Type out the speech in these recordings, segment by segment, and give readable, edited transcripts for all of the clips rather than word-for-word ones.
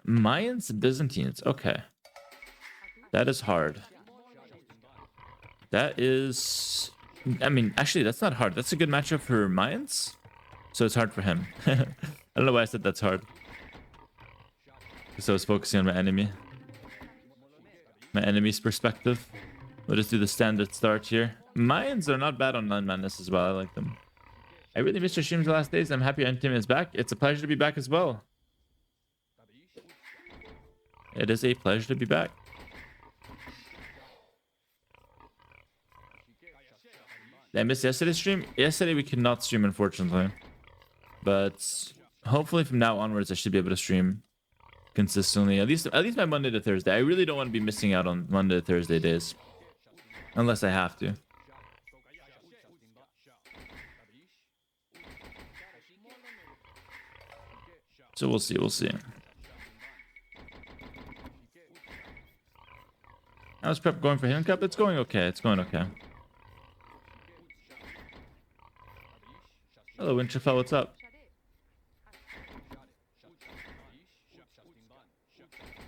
Mayans, Byzantines. Okay. That is hard. That is... I mean, actually, that's not hard. That's a good matchup for Mayans. So it's hard for him. I don't know why I said that's hard. Because I was focusing on my enemy. My enemy's perspective. We'll just do the standard start here. Mayans are not bad on non-madness as well. I like them. I really missed your streams the last days. I'm happy Team is back. It's a pleasure to be back as well. It is a pleasure to be back. Did I miss yesterday's stream? Yesterday we could not stream, unfortunately. But hopefully from now onwards I should be able to stream consistently. At least by Monday to Thursday. I really don't want to be missing out on Monday to Thursday days. Unless I have to. So we'll see, we'll see. How's prep going for Hidden Cup? It's going okay, it's going okay. Hello, Winterfell, what's up?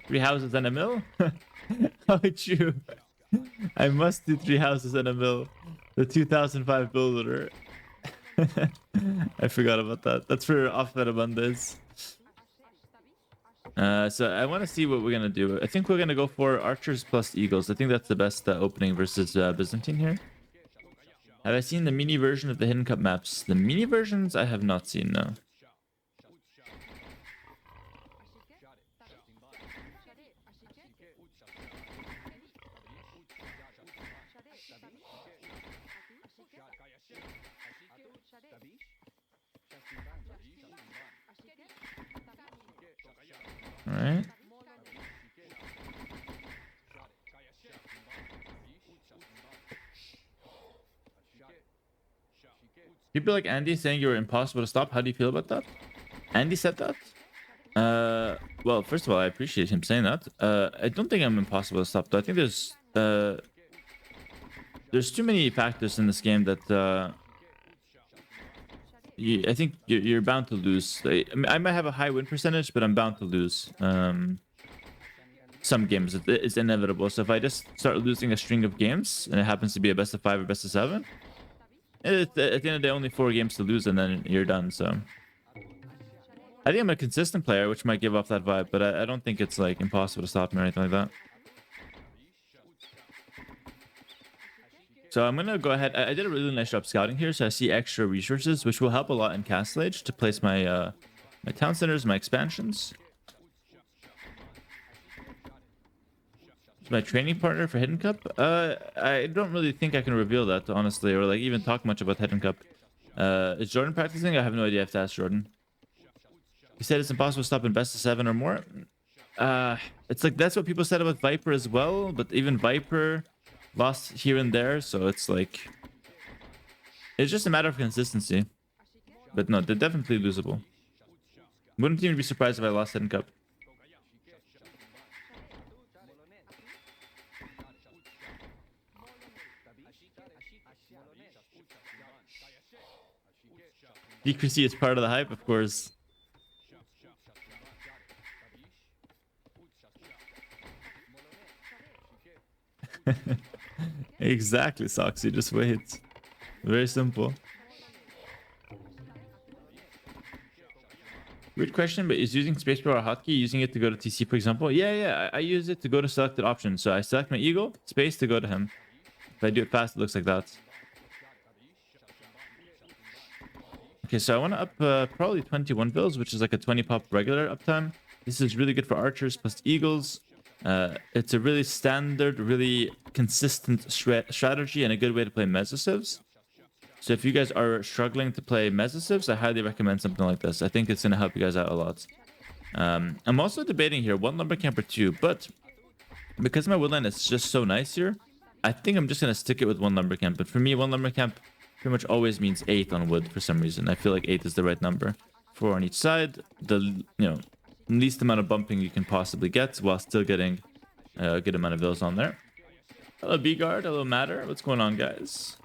3 houses and a mill? How true. I must do 3 houses and a mill. The 2005 builder. I forgot about that. That's for off-meta Mondays. So I want to see what we're going to do. I think we're going to go for archers plus eagles. I think that's the best opening versus Byzantine here. Have I seen the mini version of the Hidden Cup maps? The mini versions I have not seen, no. All right. People like Andy saying you're impossible to stop. How do you feel about that? Andy said that? Well, first of all, I appreciate him saying that. I don't think I'm impossible to stop, though. I think there's too many factors in this game that I think you're bound to lose. I might have a high win percentage, but I'm bound to lose. Some games, it's inevitable. So if I just start losing a string of games, and it happens to be a best of 5 or best of 7, at the end of the day, only 4 games to lose, and then you're done. So I think I'm a consistent player, which might give off that vibe, but I don't think it's like impossible to stop me or anything like that. So I'm gonna go ahead. I did a really nice job scouting here, so I see extra resources, which will help a lot in Castle Age to place my my town centers, my expansions. My training partner for Hidden Cup? I don't really think I can reveal that, honestly, or like even talk much about Hidden Cup. Is Jordan practicing? I have no idea. I have to ask Jordan. He said it's impossible to stop in best of 7 or more. It's like that's what people said about Viper as well, but even Viper lost here and there, so it's like it's just a matter of consistency. But no, they're definitely losable. Wouldn't even be surprised if I lost Hidden Cup. Secrecy is part of the hype, of course. Exactly, Soxy. Just wait. Very simple. Weird question, but is using spacebar a hotkey, using it to go to TC, for example? Yeah, I use it to go to selected options. So I select my eagle, space to go to him. If I do it fast, it looks like that. Okay, so I want to up probably 21 bills, which is like a 20 pop regular uptime. This is really good for archers plus eagles. It's a really standard, really consistent strategy and a good way to play mesocivs. So if you guys are struggling to play mesocivs, I highly recommend something like this. I think it's going to help you guys out a lot. I'm also debating here, 1 lumber camp or 2, but because my woodland is just so nice here, I think I'm just going to stick it with 1 lumber camp. But for me, 1 lumber camp pretty much always means 8 on wood for some reason. I feel like 8 is the right number. 4 on each side, the least amount of bumping you can possibly get while still getting a good amount of vills on there. Hello B-Guard, hello Matter, what's going on, guys?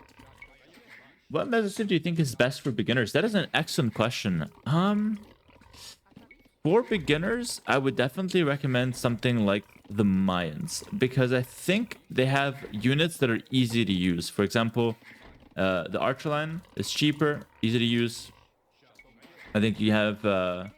What mesociv do you think is best for beginners? That is an excellent question. For beginners, I would definitely recommend something like the Mayans because I think they have units that are easy to use. For example, the Archer line is cheaper, easy to use. I think you have a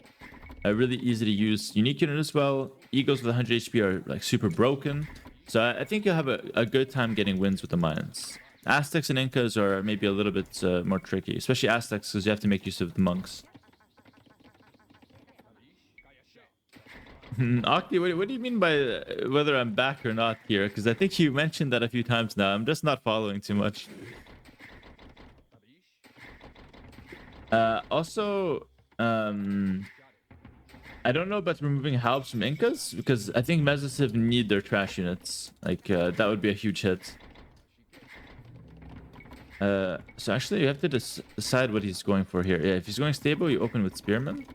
really easy to use unique unit as well. Eagles with 100 HP are like super broken. So I think you'll have a good time getting wins with the Mayans. Aztecs and Incas are maybe a little bit more tricky, especially Aztecs because you have to make use of the monks. Octi, what do you mean by whether I'm back or not here? Because I think you mentioned that a few times now. I'm just not following too much. Also, I don't know about removing halbs from Incas because I think Mesosiv need their trash units. Like that would be a huge hit. So actually, you have to decide what he's going for here. Yeah, if he's going stable, you open with Spearman.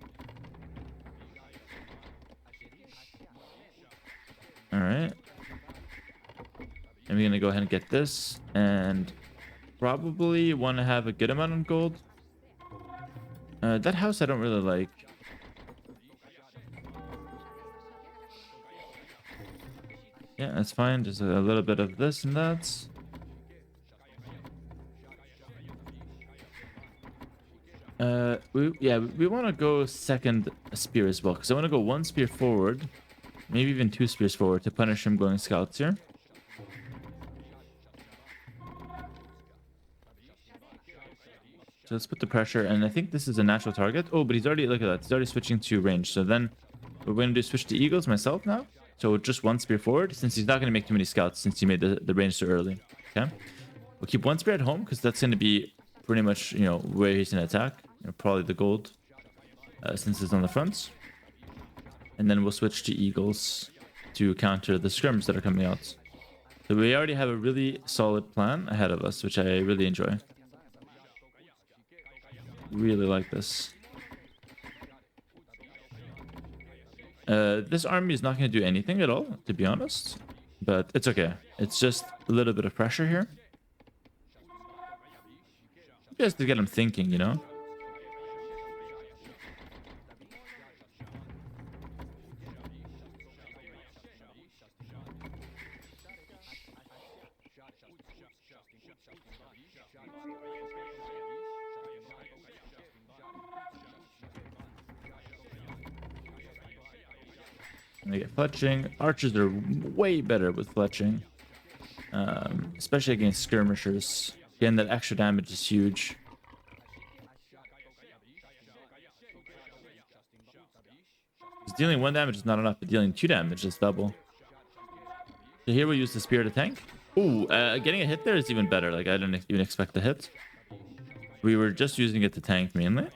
All right. And we're gonna go ahead and get this, and probably want to have a good amount of gold. That house I don't really like. Yeah, that's fine. Just a little bit of this and that. We want to go second spear as well because I want to go one spear forward, maybe even two spears forward to punish him going scouts here. So let's put the pressure, and I think this is a natural target. Oh, but he's already, look at that, he's already switching to range. So then we're going to do switch to eagles myself now. So just one spear forward, since he's not going to make too many scouts since he made the range so early. Okay, we'll keep one spear at home because that's going to be pretty much, you know, where he's going to attack. You know, probably the gold, since it's on the front. And then we'll switch to eagles to counter the scrims that are coming out. So we already have a really solid plan ahead of us, which I really enjoy. Really like this. This army is not going to do anything at all, to be honest. But it's okay. It's just a little bit of pressure here. Just to get him thinking, you know? And they get fletching. Archers are way better with fletching. Especially against skirmishers. Again, that extra damage is huge. Because dealing 1 damage is not enough, but dealing 2 damage is double. So here we use the spear to tank. Ooh, getting a hit there is even better. Like, I didn't even expect the hit. We were just using it to tank mainly.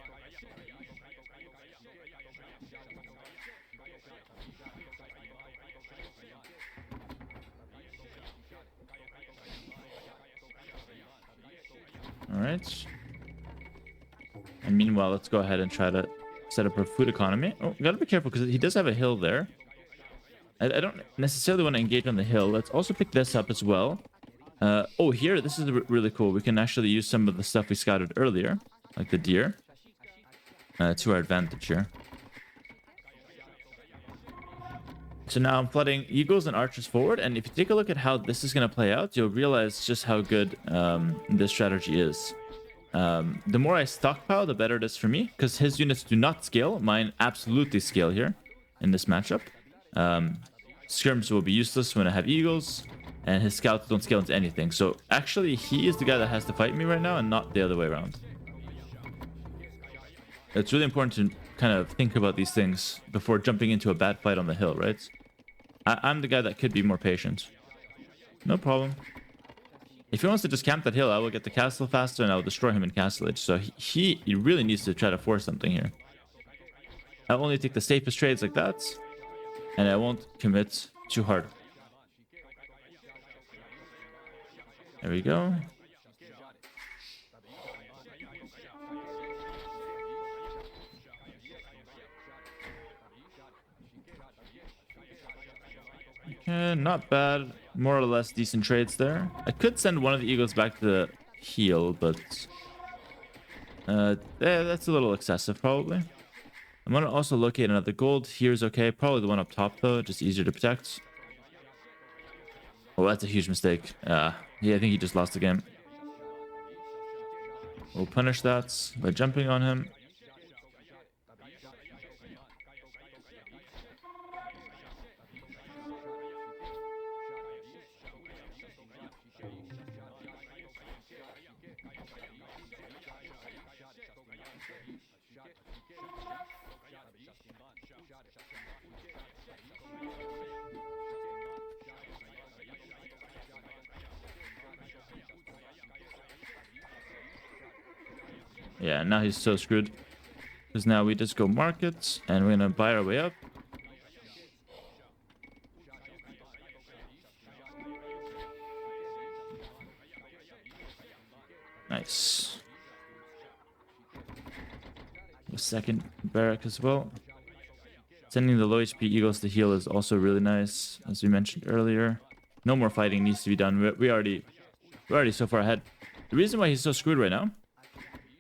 All right. And meanwhile, let's go ahead and try to set up our food economy. Oh, gotta be careful because he does have a hill there. I don't necessarily want to engage on the hill. Let's also pick this up as well. Oh, here, this is really cool. We can actually use some of the stuff we scouted earlier, like the deer, to our advantage here. So now I'm flooding eagles and archers forward, and if you take a look at how this is going to play out, you'll realize just how good this strategy is. The more I stockpile, the better it is for me, because his units do not scale. Mine absolutely scale here in this matchup. Skirms will be useless when I have eagles, and his scouts don't scale into anything. So actually, he is the guy that has to fight me right now, and not the other way around. It's really important to kind of think about these things before jumping into a bad fight on the hill, right? I'm the guy that could be more patient. No problem. If he wants to just camp that hill, I will get the castle faster and I will destroy him in castle age. So he really needs to try to force something here. I'll only take the safest trades like that, and I won't commit too hard. There we go. Okay, not bad. More or less decent trades there. I could send one of the eagles back to the heel, but that's a little excessive probably. I'm gonna also locate another gold. Here's okay. Probably the one up top though, just easier to protect. Oh, that's a huge mistake. Yeah, I think he just lost the game. We'll punish that by jumping on him. Yeah, now he's so screwed. Because now we just go market and we're gonna buy our way up. Nice. A second barrack as well. Sending the low HP eagles to heal is also really nice, as we mentioned earlier. No more fighting needs to be done. We're already so far ahead. The reason why he's so screwed right now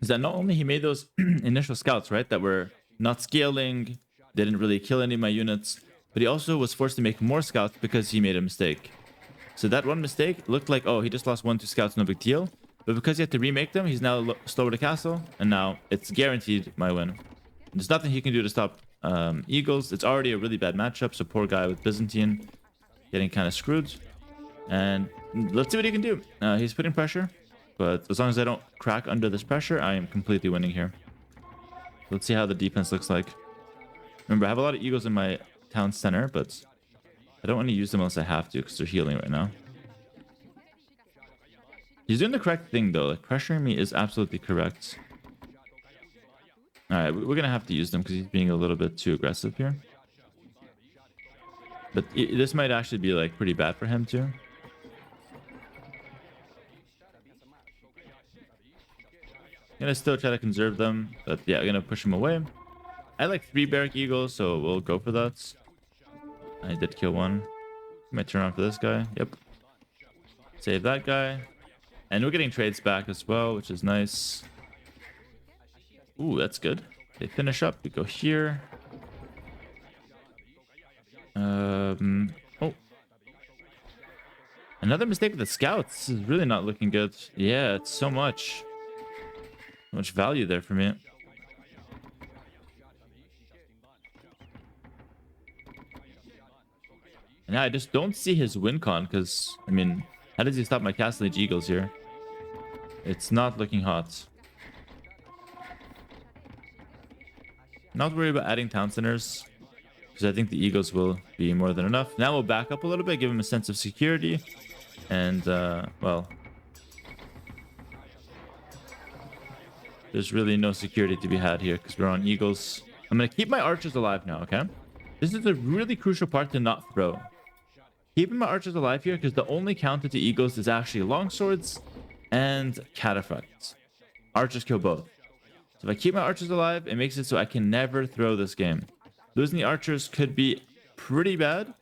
is that not only he made those initial scouts, right, that were not scaling, didn't really kill any of my units, but he also was forced to make more scouts because he made a mistake. So that one mistake looked like, oh, he just lost 1-2 scouts, no big deal. But because he had to remake them, he's now slower to castle, and now it's guaranteed my win. There's nothing he can do to stop eagles. It's already a really bad matchup, so poor guy with Byzantine getting kind of screwed. And let's see what he can do. He's putting pressure, but as long as I don't crack under this pressure, I am completely winning here. Let's see how the defense looks like. Remember, I have a lot of eagles in my town center, but I don't want to use them unless I have to because they're healing right now. He's doing the correct thing, though. Like, pressuring me is absolutely correct. All right, we're going to have to use them because he's being a little bit too aggressive here. But this might actually be, like, pretty bad for him, too. Gonna still try to conserve them, but yeah, I'm gonna push him away. I like 3 barrack eagles, so we'll go for that. I did kill one. Might turn on for this guy. Yep. Save that guy. And we're getting trades back as well, which is nice. Ooh, that's good. They finish up. We go here. Oh. Another mistake with the scouts. This is really not looking good. Yeah, it's so much. So much value there for me. And I just don't see his win con because, I mean, how does he stop my Castle Age Eagles here? It's not looking hot. Not worried about adding town centers because I think the Eagles will be more than enough. Now we'll back up a little bit, give him a sense of security. And, well, there's really no security to be had here because we're on Eagles. I'm going to keep my archers alive now, okay? This is a really crucial part to not throw. Keeping my archers alive here because the only counter to Eagles is actually longswords and cataphracts. Archers kill both. So if I keep my archers alive, it makes it so I can never throw this game. Losing the archers could be pretty bad.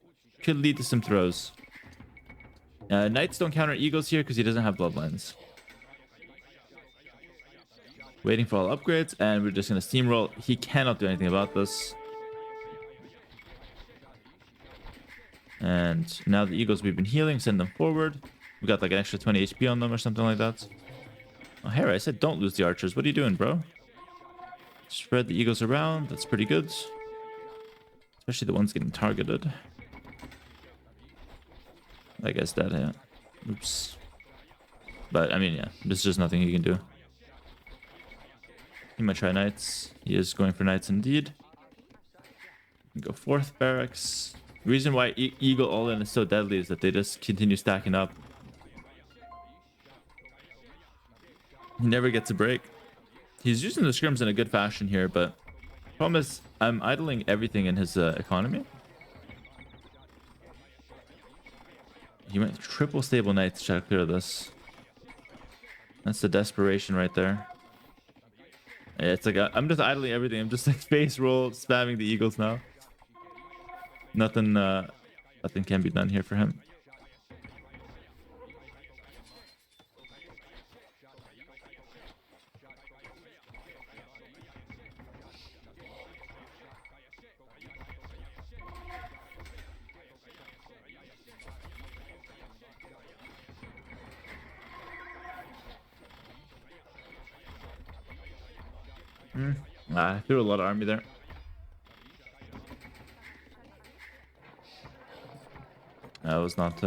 Could lead to some throws. Knights don't counter Eagles here because he doesn't have bloodlines. Waiting for all upgrades, and we're just going to steamroll. He cannot do anything about this. And now the Eagles we've been healing, send them forward. We got like an extra 20 HP on them or something like that. Oh, Hera, I said don't lose the archers. What are you doing, bro? Spread the Eagles around. That's pretty good. Especially the ones getting targeted. I guess that, yeah. Oops. But, I mean, yeah. There's just nothing he can do. He might try knights. He is going for knights indeed. Go 4th barracks. The reason why Eagle All-In is so deadly is that they just continue stacking up. He never gets a break. He's using the scrims in a good fashion here, but problem is I'm idling everything in his economy. He went triple stable knights to try to clear this. That's the desperation right there. Yeah, it's like I'm just idling everything. I'm just like face roll, spamming the Eagles now. Nothing can be done here for him. I threw a lot of army there. That was not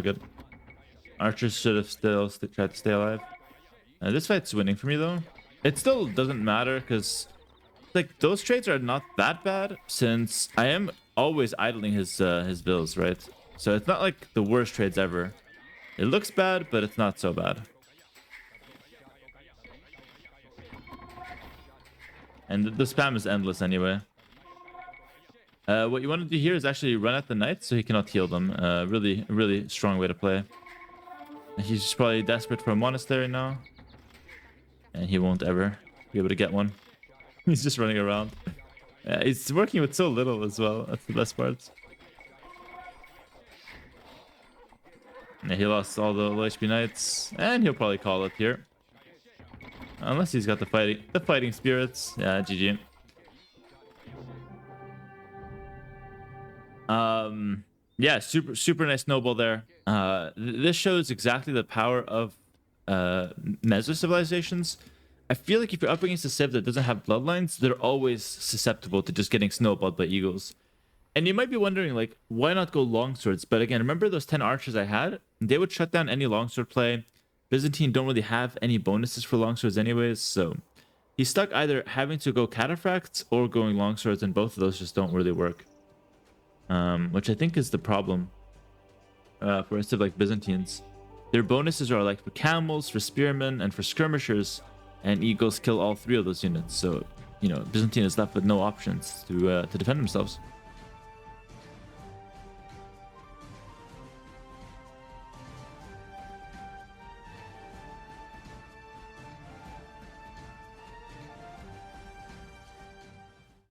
good. Archers should have still tried to stay alive. This fight's winning for me though. It still doesn't matter because like those trades are not that bad since I am always idling his bills, right? So it's not like the worst trades ever. It looks bad, but it's not so bad. And the spam is endless anyway. What you want to do here is actually run at the knights so he cannot heal them. Really strong way to play. He's just probably desperate for a monastery now. And he won't ever be able to get one. He's just running around. He's working with so little as well. That's the best part. Yeah, he lost all the low HP knights. And he'll probably call it here. Unless he's got the fighting spirits. Yeah, GG. Yeah, super nice noble there. This shows exactly the power of Meso civilizations. I feel like if you're up against a civ that doesn't have bloodlines, they're always susceptible to just getting snowballed by eagles. And you might be wondering, like, why not go longswords? But again, remember those 10 archers I had? They would shut down any longsword play. Byzantine don't really have any bonuses for longswords anyways, so he's stuck either having to go cataphracts or going longswords, and both of those just don't really work. Which I think is the problem for a civ like Byzantines. Their bonuses are like for camels, for spearmen, and for skirmishers, and eagles kill all 3 of those units. So, you know, Byzantine is left with no options to defend themselves.